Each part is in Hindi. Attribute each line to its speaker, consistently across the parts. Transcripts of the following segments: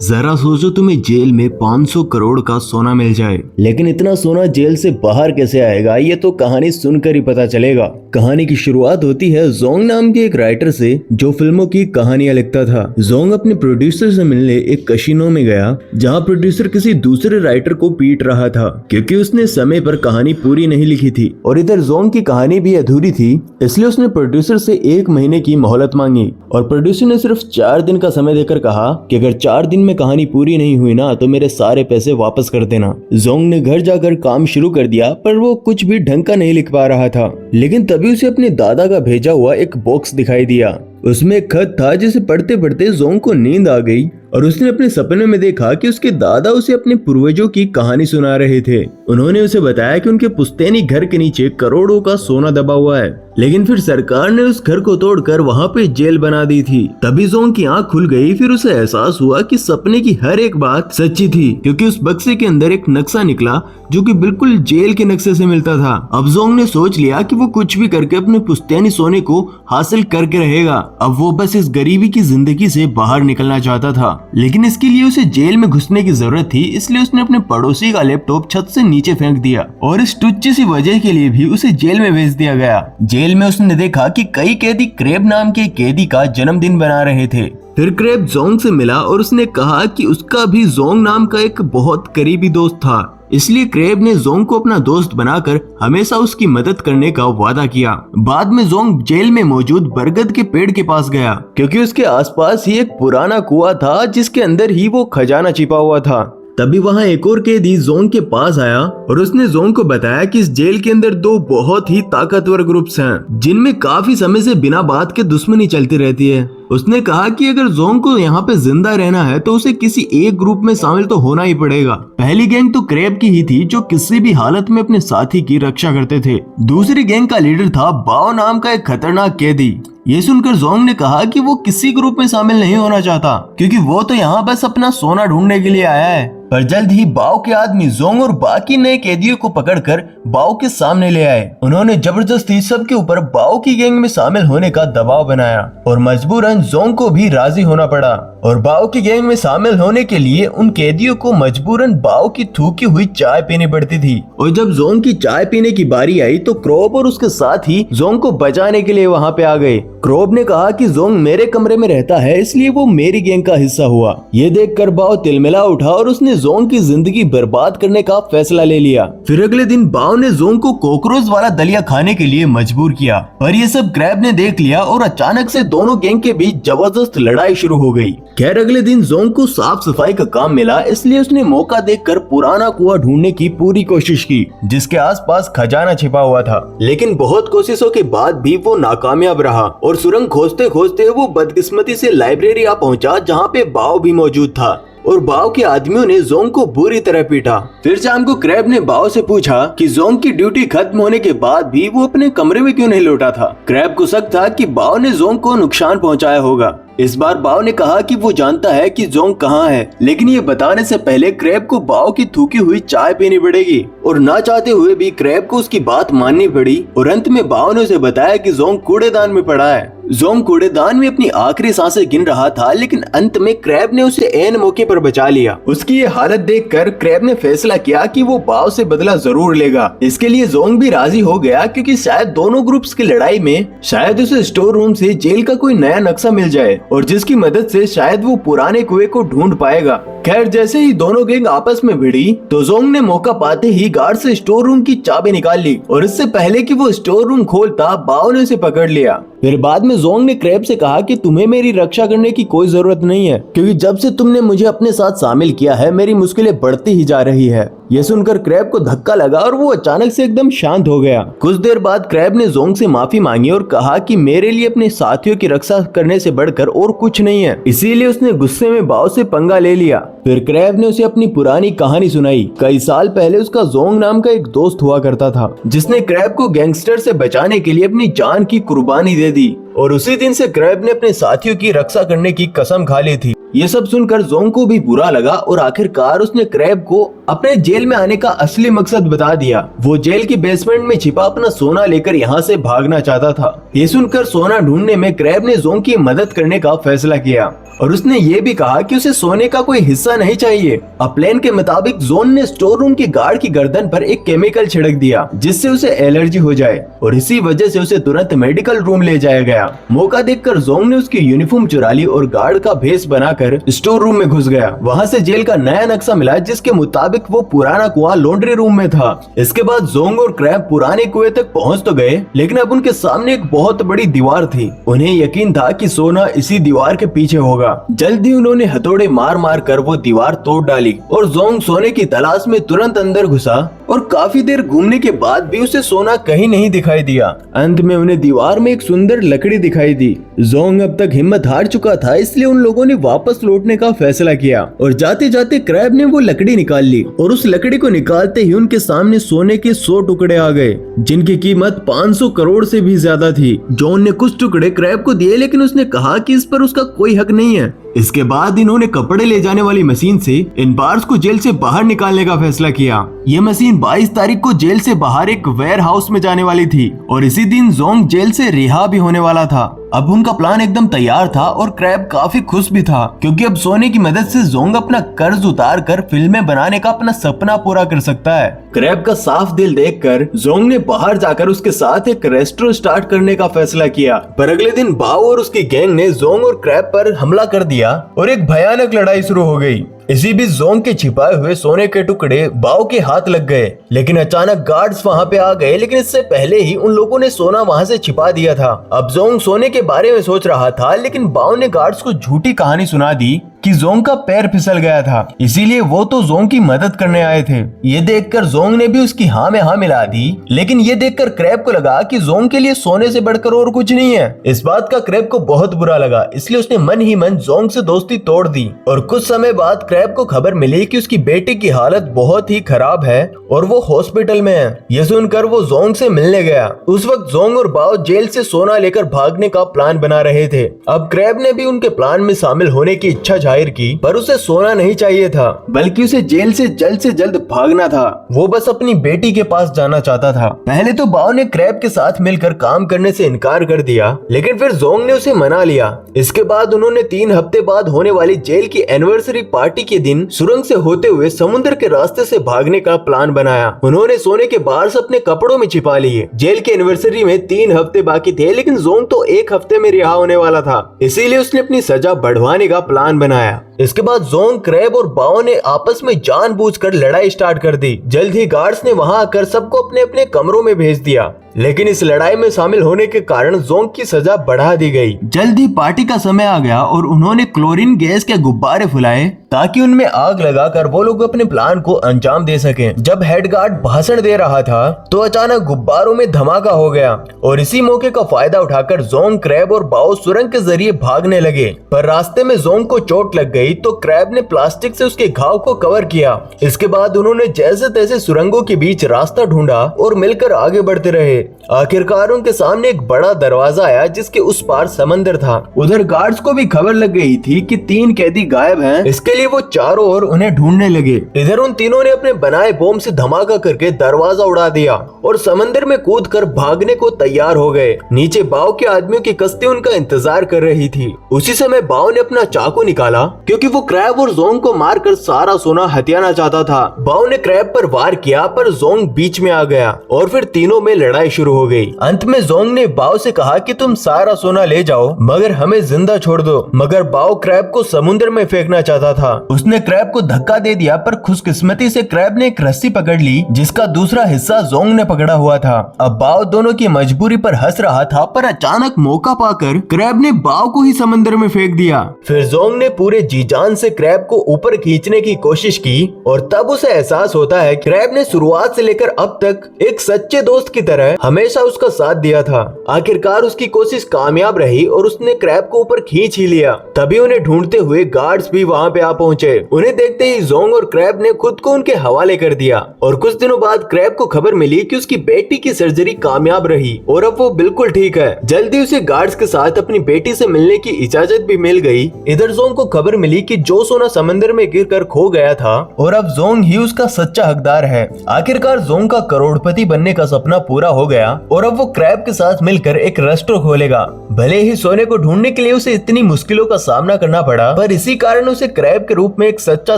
Speaker 1: जरा सोचो तुम्हें जेल में 500 करोड़ का सोना मिल जाए, लेकिन इतना सोना जेल से बाहर कैसे आएगा ये तो कहानी सुनकर ही पता चलेगा। कहानी की शुरुआत होती है जोंग नाम के एक राइटर से जो फिल्मों की कहानियां लिखता था। जोंग अपने प्रोड्यूसर से मिलने एक कसिनो में गया जहां प्रोड्यूसर किसी दूसरे राइटर को पीट रहा था क्योंकि उसने समय पर कहानी पूरी नहीं लिखी थी और इधर जोंग की कहानी भी अधूरी थी, इसलिए उसने प्रोड्यूसर से 1 महीने की मोहलत मांगी और प्रोड्यूसर ने सिर्फ 4 दिन का समय देकर कहा कि अगर 4 दिन में कहानी पूरी नहीं हुई ना तो मेरे सारे पैसे वापस कर देना। जोंग ने घर जाकर काम शुरू कर दिया पर वो कुछ भी ढंग का नहीं लिख पा रहा था, लेकिन तभी उसे अपने दादा का भेजा हुआ एक बॉक्स दिखाई दिया। उसमें एक खत था जिसे पढ़ते पढ़ते जोंग को नींद आ गई और उसने अपने सपने में देखा कि उसके दादा उसे अपने पूर्वजों की कहानी सुना रहे थे। उन्होंने उसे बताया कि उनके पुश्तैनी घर के नीचे करोड़ों का सोना दबा हुआ है, लेकिन फिर सरकार ने उस घर को तोड़कर वहाँ पे जेल बना दी थी। तभी जोंग की आंख खुल गई। फिर उसे एहसास हुआ कि सपने की हर एक बात सच्ची थी क्योंकि उस बक्से के अंदर एक नक्शा निकला जो कि बिल्कुल जेल के नक्शे से मिलता था। अब जोंग ने सोच लिया कि वो कुछ भी करके अपने पुश्तैनी सोने को हासिल करके रहेगा। अब वो बस इस गरीबी की जिंदगी से बाहर निकलना चाहता था, लेकिन इसके लिए उसे जेल में घुसने की जरूरत थी, इसलिए उसने अपने पड़ोसी का लैपटॉप छत से नीचे फेंक दिया और इस टुच्ची सी वजह के लिए भी उसे जेल में भेज दिया गया। जेल में उसने देखा कि कई कैदी क्रेब नाम के कैदी का जन्मदिन बना रहे थे। फिर क्रेब जोंग से मिला और उसने कहा कि उसका भी जोंग नाम का एक बहुत करीबी दोस्त था, इसलिए क्रेब ने जोंग को अपना दोस्त बनाकर हमेशा उसकी मदद करने का वादा किया। बाद में जोंग जेल में मौजूद बरगद के पेड़ के पास गया क्योंकि उसके आसपास ही एक पुराना कुआं था जिसके अंदर ही वो खजाना छिपा हुआ था। तभी वहाँ एक और कैदी जोंग के पास आया और उसने जोंग को बताया कि इस जेल के अंदर 2 बहुत ही ताकतवर ग्रुप्स हैं जिनमें काफी समय से बिना बात के दुश्मनी चलती रहती है। उसने कहा कि अगर जोंग को यहाँ पे जिंदा रहना है तो उसे किसी एक ग्रुप में शामिल तो होना ही पड़ेगा। पहली गैंग तो क्रेब की ही थी जो किसी भी हालत में अपने साथी की रक्षा करते थे। दूसरी गैंग का लीडर था बाओ नाम का एक खतरनाक कैदी। ये सुनकर जोंग ने कहा कि वो किसी ग्रुप में शामिल नहीं होना चाहता क्योंकि वो तो यहाँ बस अपना सोना ढूंढने के लिए आया है। पर जल्द ही बाओ के आदमी जोंग और बाकी नए कैदियों को पकड़कर बाओ के सामने ले आए। उन्होंने जबरदस्ती सबके ऊपर बाओ की गैंग में शामिल होने का दबाव बनाया और मजबूरन जोंग को भी राजी होना पड़ा और बाओ की गैंग में शामिल होने के लिए उन कैदियों को मजबूरन बाओ की थूकी हुई चाय पीनी पड़ती थी। और जब जोंग की चाय पीने की बारी आई तो क्रोब और उसके साथ ही जोंग को बचाने के लिए वहाँ पे आ गए। क्रोब ने कहा कि जोंग मेरे कमरे में रहता है इसलिए वो मेरी गैंग का हिस्सा हुआ। ये देखकर बाओ तिलमिला उठा और उसने जोंग की जिंदगी बर्बाद करने का फैसला ले लिया। फिर अगले दिन बाओ ने जोंग को कॉकरोच वाला दलिया खाने के लिए मजबूर किया, पर ये सब क्रेब ने देख लिया और अचानक से दोनों गैंग के बीच जबरदस्त लड़ाई शुरू हो गई। खैर अगले दिन जोंग को साफ सफाई का काम मिला, इसलिए उसने मौका देखकर पुराना कुआं ढूंढने की पूरी कोशिश की जिसके आसपास खजाना छिपा हुआ था, लेकिन बहुत कोशिशों के बाद भी वो नाकामयाब रहा और सुरंग खोजते खोजते वो बदकिस्मती से लाइब्रेरी आ पहुंचा जहाँ पे बाओ भी मौजूद था और बाओ के आदमियों ने जोंग को बुरी तरह पीटा। फिर शाम को क्रेब ने बाओ से पूछा कि जोंग की ड्यूटी खत्म होने के बाद भी वो अपने कमरे में क्यों नहीं लौटा था। क्रेब को शक था कि बाओ ने जोंग को नुकसान पहुंचाया होगा। इस बार बाओ ने कहा कि वो जानता है कि जोंग कहाँ है, लेकिन ये बताने से पहले क्रेब को बाओ की थूकी हुई चाय पीनी पड़ेगी और ना चाहते हुए भी क्रेब को उसकी बात माननी पड़ी और अंत में बाओ ने उसे बताया कि जोंग कूड़ेदान में पड़ा है। जोंग कूड़ेदान में अपनी आखिरी सांसें गिन रहा था, लेकिन अंत में क्रेब ने उसे ऐन मौके पर बचा लिया। उसकी ये हालत देखकर क्रेब ने फैसला किया कि वो बाओ से बदला जरूर लेगा। इसके लिए जोंग भी राजी हो गया क्योंकि शायद दोनों ग्रुप्स की लड़ाई में शायद उसे स्टोर रूम से जेल का कोई नया नक्शा मिल जाए और जिसकी मदद से शायद वो पुराने कुएं को ढूंढ पाएगा। खैर जैसे ही दोनों गैंग आपस में भिड़ी तो जोंग ने मौका पाते ही गार्ड से स्टोर रूम की चाबी निकाल ली और इससे पहले कि वो स्टोर रूम खोलता बाओ ने उसे पकड़ लिया। फिर बाद में जोंग ने क्रेब से कहा कि तुम्हें मेरी रक्षा करने की कोई जरूरत नहीं है क्योंकि जब से तुमने मुझे अपने साथ शामिल किया है मेरी मुश्किलें बढ़ती ही जा रही है। ये सुनकर क्रेब को धक्का लगा और वो अचानक से एकदम शांत हो गया। कुछ देर बाद क्रेब ने जोंग से माफी मांगी और कहा कि मेरे लिए अपने साथियों की रक्षा करने से बढ़कर और कुछ नहीं है, इसीलिए उसने गुस्से में बाओ से पंगा ले लिया। फिर क्रेब ने उसे अपनी पुरानी कहानी सुनाई। कई साल पहले उसका जोंग नाम का एक दोस्त हुआ करता था जिसने क्रेब को गैंगस्टर से बचाने के लिए अपनी जान की कुर्बानी दे दी और उसी दिन से क्रेब ने अपने साथियों की रक्षा करने की कसम खा ली थी। ये सब सुनकर जोंग को भी बुरा लगा और आखिरकार उसने क्रेब को अपने जेल में आने का असली मकसद बता दिया। वो जेल की बेसमेंट में छिपा अपना सोना लेकर यहाँ से भागना चाहता था। ये सुनकर सोना ढूंढने में क्रेब ने जोंग की मदद करने का फैसला किया और उसने ये भी कहा कि उसे सोने का कोई हिस्सा नहीं चाहिए। अब प्लान के मुताबिक जोंग ने स्टोर रूम के गार्ड की गर्दन पर एक केमिकल छिड़क दिया जिससे उसे एलर्जी हो जाए और इसी वजह से उसे तुरंत मेडिकल रूम ले जाया गया। मौका देखकर जोंग ने उसकी यूनिफॉर्म चुरा ली और गार्ड का भेष बनाकर स्टोर रूम में घुस गया। वहाँ से जेल का नया नक्शा मिला जिसके मुताबिक वो पुराना कुआं लॉन्ड्री रूम में था। इसके बाद जोंग और क्रैब पुराने कुएं तक पहुँच तो गए, लेकिन अब उनके सामने एक बहुत बड़ी दीवार थी। उन्हें यकीन था कि सोना इसी दीवार के पीछे होगा। जल्दी उन्होंने हथौड़े मार मार कर वो दीवार तोड़ डाली और जोंग सोने की तलाश में तुरंत अंदर घुसा और काफी देर घूमने के बाद भी उसे सोना कहीं नहीं दिखाई दिया। अंत में उन्हें दीवार में एक सुंदर लकड़ी दिखाई दी। जोंग अब तक हिम्मत हार चुका था, इसलिए उन लोगों ने वापस लौटने का फैसला किया और जाते जाते क्रैब ने वो लकड़ी निकाल ली और उस लकड़ी को निकालते ही उनके सामने सोने के 100 टुकड़े आ गए जिनकी कीमत 500 करोड़ से भी ज्यादा थी। जॉन ने कुछ टुकड़े क्रैब को दिए, लेकिन उसने कहा कि इस पर उसका कोई हक नहीं है। इसके बाद इन्होंने कपड़े ले जाने वाली मशीन से इन बार्स को जेल से बाहर निकालने का फैसला किया। ये मशीन 22 तारीख को जेल से बाहर एक वेयर हाउस में जाने वाली थी और इसी दिन जोंग जेल से रिहा भी होने वाला था। अब उनका प्लान एकदम तैयार था और क्रैब काफी खुश भी था क्योंकि अब सोने की मदद से जोंग अपना कर्ज उतार कर फिल्में बनाने का अपना सपना पूरा कर सकता है। क्रैब का साफ दिल देखकर जोंग ने बाहर जाकर उसके साथ एक रेस्टोरेंट स्टार्ट करने का फैसला किया, पर अगले दिन बाओ और उसकी गैंग ने जोंग और क्रैब पर हमला कर दिया और एक भयानक लड़ाई शुरू हो गई। इसी बीच जोंग के छिपाए हुए सोने के टुकड़े बाओ के हाथ लग गए, लेकिन अचानक गार्ड्स वहां पे आ गए, लेकिन इससे पहले ही उन लोगों ने सोना वहां से छिपा दिया था। अब जोंग सोने के बारे में सोच रहा था, लेकिन बाओ ने गार्ड्स को झूठी कहानी सुना दी कि जोंग का पैर फिसल गया था, इसीलिए वो तो जोंग की मदद करने आए थे। ये देखकर जोंग ने भी उसकी हाँ में हाँ मिला दी, लेकिन ये देखकर क्रैब को लगा कि जोंग के लिए सोने से बढ़कर और कुछ नहीं है। इस बात का क्रैब को बहुत बुरा लगा, इसलिए उसने मन ही मन जोंग से दोस्ती तोड़ दी। और कुछ समय बाद क्रैब को खबर मिली कि उसकी बेटी की हालत बहुत ही खराब है और वो हॉस्पिटल में है। ये सुनकर वो जोंग से मिलने गया। उस वक्त जोंग और बाओ जेल से सोना लेकर भागने का प्लान बना रहे थे। अब क्रैब ने भी उनके प्लान में शामिल होने की इच्छा जाहिर की, पर उसे सोना नहीं चाहिए था, बल्कि उसे जेल से जल्द भागना था। वो बस अपनी बेटी के पास जाना चाहता था। पहले तो बाओ ने क्रैब के साथ मिलकर काम करने से इनकार कर दिया, लेकिन फिर जोंग ने उसे मना लिया। इसके बाद उन्होंने 3 हफ्ते बाद होने वाली जेल की एनिवर्सरी पार्टी के दिन सुरंग से होते हुए समुद्र के रास्ते से भागने का प्लान बनाया। उन्होंने सोने के बार्स अपने कपड़ों में छिपा लिए। जेल के एनिवर्सरी में 3 हफ्ते बाकी थे, लेकिन जोंग तो 1 हफ्ते में रिहा होने वाला था, इसीलिए उसने अपनी सजा बढ़वाने का प्लान बनाया। इसके बाद जोंग, क्रैब और बाओ ने आपस में जानबूझकर लड़ाई स्टार्ट कर दी। जल्द ही गार्ड्स ने वहां आकर सबको अपने अपने कमरों में भेज दिया, लेकिन इस लड़ाई में शामिल होने के कारण जोंग की सजा बढ़ा दी गई। जल्द ही पार्टी का समय आ गया और उन्होंने क्लोरीन गैस के गुब्बारे फुलाए ताकि उनमें आग लगाकर वो लोग अपने प्लान को अंजाम दे सकें। जब हेड गार्ड भाषण दे रहा था तो अचानक गुब्बारों में धमाका हो गया और इसी मौके का फायदा उठाकर जोंग, क्रैब और बाओ सुरंग के जरिए भागने लगे, पर रास्ते में जोंग को चोट लग गई तो क्रैब ने प्लास्टिक से उसके घाव को कवर किया। इसके बाद उन्होंने जैसे तैसे सुरंगों के बीच रास्ता ढूंढा और मिलकर आगे बढ़ते रहे। आखिरकार उनके सामने एक बड़ा दरवाजा आया जिसके उस पार समंदर था। उधर गार्ड्स को भी खबर लग गई थी कि 3 कैदी गायब हैं, इसके लिए वो चारों ओर उन्हें ढूंढने लगे। इधर उन तीनों ने अपने बनाए बम से धमाका करके दरवाजा उड़ा दिया और समंदर में कूदकर भागने को तैयार हो गए। नीचे बाओ के आदमियों की कश्ती उनका इंतजार कर रही थी। उसी समय बाओ ने अपना चाकू निकाला क्योंकि वो क्रैब और जोंग को मारकर सारा सोना हथियाना चाहता था। बाओ ने क्रैब पर वार किया, पर जोंग बीच में आ गया और फिर तीनों में लड़ाई शुरू हो गई। अंत में जोंग ने बाओ से कहा कि तुम सारा सोना ले जाओ मगर हमें जिंदा छोड़ दो, मगर बाओ क्रैब को समुद्र में फेंकना चाहता था। उसने क्रैब को धक्का दे दिया, पर खुशकिस्मती से क्रैब ने एक रस्सी पकड़ ली जिसका दूसरा हिस्सा जोंग ने पकड़ा हुआ था। अब बाओ दोनों की मजबूरी पर हंस रहा था, पर अचानक मौका पाकर क्रैब ने बाओ को ही समंदर में फेंक दिया। फिर जोंग ने पूरे जी जान से क्रैब को ऊपर खींचने की कोशिश की और तब उसे एहसास होता है क्रैब ने शुरुआत से लेकर अब तक एक सच्चे दोस्त की तरह हमेशा उसका साथ दिया था। आखिरकार उसकी कोशिश कामयाब रही और उसने क्रैब को ऊपर खींच ही लिया। तभी उन्हें ढूंढते हुए गार्ड्स भी वहां पे आ पहुंचे। उन्हें देखते ही जोंग और क्रैब ने खुद को उनके हवाले कर दिया और कुछ दिनों बाद क्रैब को खबर मिली कि उसकी बेटी की सर्जरी कामयाब रही और अब वो बिल्कुल ठीक है। जल्दी उसे गार्ड्स के साथ अपनी बेटी से मिलने की इजाजत भी मिल गई। इधर जोंग को खबर मिली कि जो सोना समंदर में गिरकर खो गया था और अब जोंग ही उसका सच्चा हकदार है। आखिरकार जोंग का करोड़पति बनने का सपना पूरा हो गया और अब वो क्रैब के साथ मिलकर एक रेस्टोरेंट खोलेगा। भले ही सोने को ढूंढने के लिए उसे इतनी मुश्किलों का सामना करना पड़ा, पर इसी कारण उसे क्रैब के रूप में एक सच्चा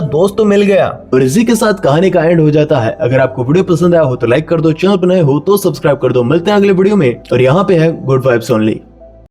Speaker 1: दोस्त तो मिल गया। और इसी के साथ कहानी का एंड हो जाता है। अगर आपको वीडियो पसंद आया हो तो लाइक कर दो, चैनल पर नए हो तो सब्सक्राइब कर दो। मिलते हैं अगले वीडियो में और यहाँ पे है गुड वाइब्स ओनली।